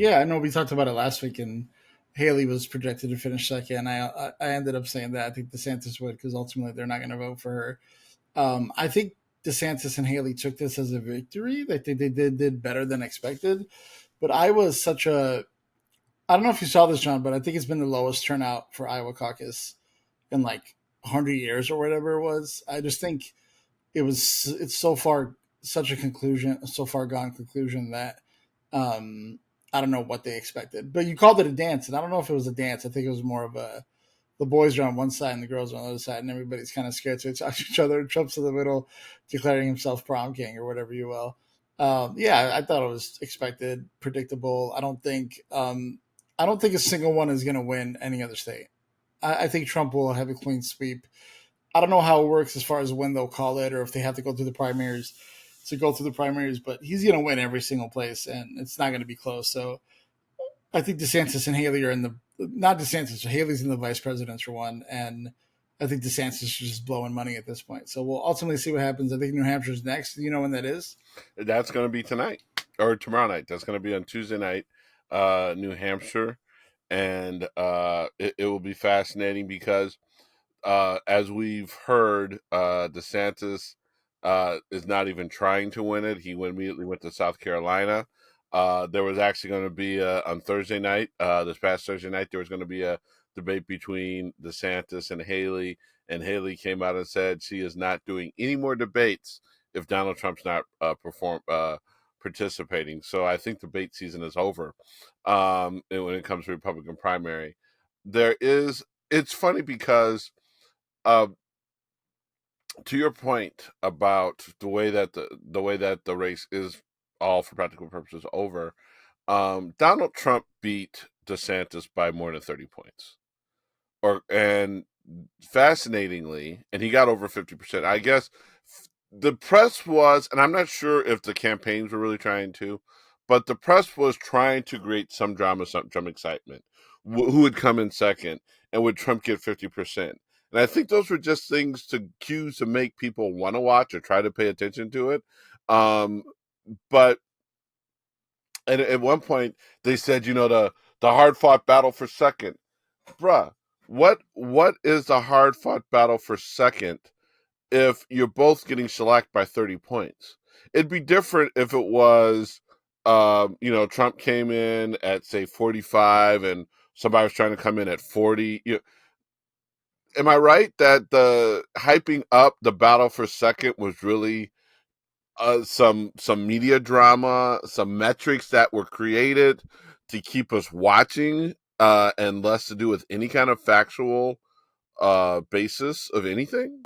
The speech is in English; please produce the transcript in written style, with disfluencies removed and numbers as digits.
Yeah, I know we talked about it last week, and Haley was projected to finish second. I ended up saying that I think DeSantis would because ultimately they're not going to vote for her. I think DeSantis and Haley took this as a victory. They think they did better than expected. But Iowa is such a I don't know if you saw this, John, but I think it's been the lowest turnout for Iowa caucus in like 100 years or whatever it was. I just think it's so far such a conclusion, so far gone conclusion that um, I don't know what they expected. But you called it a dance, and I don't know if it was a dance. I think it was more of a the boys are on one side and the girls are on the other side, and everybody's kind of scared to talk to each other. Trump's in the middle, declaring himself prom king or whatever you will. Yeah, I thought it was expected, predictable. I don't think a single one is going to win any other state. I think Trump will have a clean sweep. I don't know how it works as far as when they'll call it or if they have to go through the primaries to go through the primaries, but he's going to win every single place and it's not going to be close. So I think DeSantis and Haley are in the not DeSantis, Haley's in the vice presidents for one, and I think DeSantis is just blowing money at this point. So we'll ultimately see what happens. I think New Hampshire's next. Do you know when that is? That's going to be tonight or tomorrow night. That's going to be on Tuesday night, New Hampshire, and it will be fascinating because as we've heard, DeSantis is not even trying to win it. He immediately went to South Carolina. There was actually going to be on Thursday night, this past Thursday night, there was going to be a debate between DeSantis and Haley came out and said she is not doing any more debates if Donald Trump's not participating. So I think debate season is over. And when it comes to Republican primary, it's funny because uh, to your point about the way that the race is all for practical purposes over, Donald Trump beat DeSantis by more than 30 points. And fascinatingly, and he got over 50%. I guess the press was, and I'm not sure if the campaigns were really trying to, but the press was trying to create some drama, some excitement. Who would come in second, and would Trump get 50%? And I think those were just things to cues to make people want to watch or try to pay attention to it. Um, but at one point they said, the hard fought battle for second, bruh. What is the hard fought battle for second if you're both getting shellacked by 30 points? It'd be different if it was, Trump came in at say 45 and somebody was trying to come in at 40. Am I right that the hyping up the battle for second was really some media drama, some metrics that were created to keep us watching, and less to do with any kind of factual basis of anything?